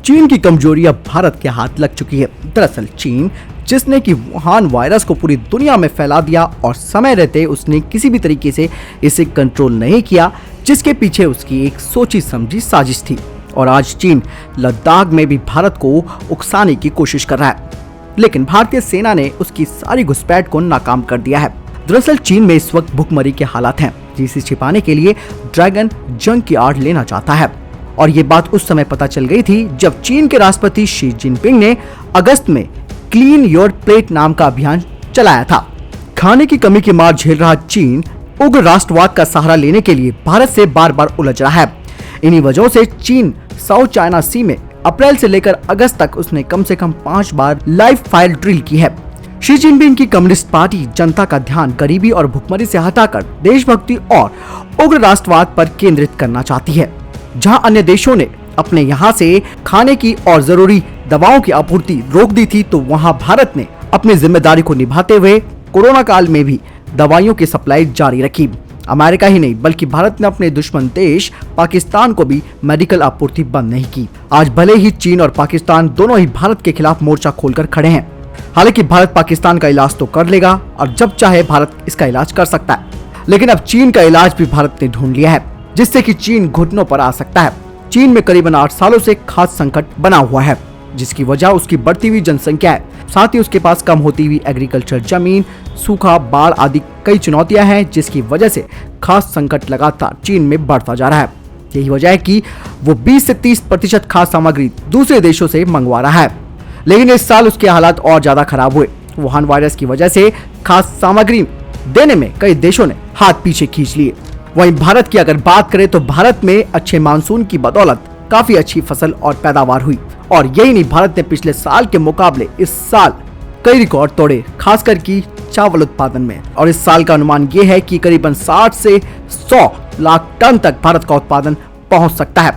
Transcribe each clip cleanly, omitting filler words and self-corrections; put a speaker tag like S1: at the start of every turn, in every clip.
S1: चीन की कमजोरी अब भारत के हाथ लग चुकी है। दरअसल चीन जिसने कि वुहान वायरस को पूरी दुनिया में फैला दिया और समय रहते उसने किसी भी तरीके से इसे कंट्रोल नहीं किया, जिसके पीछे उसकी एक सोची समझी साजिश थी। और आज चीन लद्दाख में भी भारत को उकसाने की कोशिश कर रहा है, लेकिन भारतीय सेना ने उसकी सारी घुसपैठ को नाकाम कर दिया है। दरअसल चीन में इस वक्त भुखमरी के हालात हैं, जिसे छिपाने के लिए ड्रैगन जंग की आड़ लेना चाहता है। और ये बात उस समय पता चल गई थी जब चीन के राष्ट्रपति शी जिनपिंग ने अगस्त में क्लीन योर प्लेट नाम का अभियान चलाया था। खाने की कमी की मार झेल रहा चीन उग्र राष्ट्रवाद का सहारा लेने के लिए भारत से बार बार उलझ रहा है। इन्हीं वजहों से चीन साउथ चाइना सी में अप्रैल से लेकर अगस्त तक उसने कम से कम 5 बार लाइव फायर ड्रिल की है। शी जिनपिंग की कम्युनिस्ट पार्टी जनता का ध्यान गरीबी और भुखमरी से हटाकर देशभक्ति और उग्र राष्ट्रवाद पर केंद्रित करना चाहती है। जहां अन्य देशों ने अपने यहां से खाने की और जरूरी दवाओं की आपूर्ति रोक दी थी, तो वहां भारत ने अपनी जिम्मेदारी को निभाते हुए कोरोना काल में भी दवाइयों की सप्लाई जारी रखी। अमेरिका ही नहीं बल्कि भारत ने अपने दुश्मन देश पाकिस्तान को भी मेडिकल आपूर्ति बंद नहीं की। आज भले ही चीन और पाकिस्तान दोनों ही भारत के खिलाफ मोर्चा खोलकर खड़े हैं। हालांकि भारत पाकिस्तान का इलाज तो कर लेगा और जब चाहे भारत इसका इलाज कर सकता है, लेकिन अब चीन का इलाज भी भारत ने ढूंढ लिया है, जिससे कि चीन घुटनों पर आ सकता है। चीन में करीबन 8 सालों से खाद्य संकट बना हुआ है, जिसकी वजह उसकी बढ़ती हुई जनसंख्या है। साथ ही उसके पास कम होती हुई एग्रीकल्चर जमीन, सूखा, बाढ़ आदि कई चुनौतियां हैं, जिसकी वजह से खाद्य संकट लगातार चीन में बढ़ता जा रहा है। यही वजह है कि वो 20 से 30% खाद्य सामग्री दूसरे देशों से मंगवा रहा है। लेकिन इस साल उसके हालात और ज्यादा खराब हुए। वुहान वायरस की वजह से खाद्य सामग्री देने में कई देशों ने हाथ पीछे खींच लिए। वहीं भारत की अगर बात करें तो भारत में अच्छे मानसून की बदौलत काफी अच्छी फसल और पैदावार हुई। और यही नहीं, भारत ने पिछले साल के मुकाबले इस साल कई रिकॉर्ड तोड़े, खासकर की चावल उत्पादन में। और इस साल का अनुमान ये है कि करीबन 60 से 100 लाख टन तक भारत का उत्पादन पहुंच सकता है।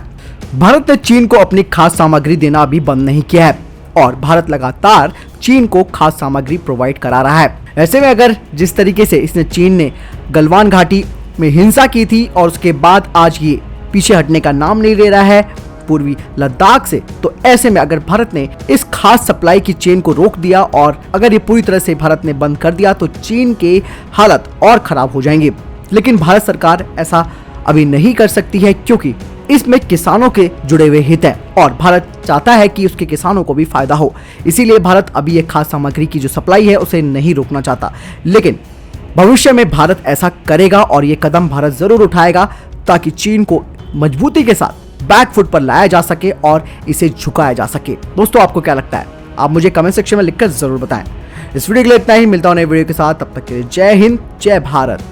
S1: भारत ने चीन को अपनी खाद्य सामग्री देना भी बंद नहीं किया है और भारत लगातार चीन को खाद्य सामग्री प्रोवाइड करा रहा है। ऐसे में अगर जिस तरीके से इसने चीन ने गलवान घाटी में हिंसा की थी और उसके बाद आज ये पीछे हटने का नाम नहीं ले रहा है पूर्वी लद्दाख से, तो ऐसे में अगर भारत ने इस खास सप्लाई की चेन को रोक दिया और अगर ये पूरी तरह से भारत ने बंद कर दिया तो चीन के हालत और खराब हो जाएंगे। लेकिन भारत सरकार ऐसा अभी नहीं कर सकती है, क्योंकि इसमें किसानों के जुड़े हुए हित हैं और भारत चाहता है कि उसके किसानों को भी फायदा हो। इसीलिए भारत अभी ये खाद्य सामग्री की जो सप्लाई है उसे नहीं रोकना चाहता। लेकिन भविष्य में भारत ऐसा करेगा और ये कदम भारत जरूर उठाएगा ताकि चीन को मजबूती के साथ बैक फुट पर लाया जा सके और इसे झुकाया जा सके। दोस्तों, आपको क्या लगता है? आप मुझे कमेंट सेक्शन में लिखकर जरूर बताएं। इस वीडियो के लिए इतना ही, मिलता हूं नए वीडियो के साथ। तब तक के लिए जय हिंद, जय भारत।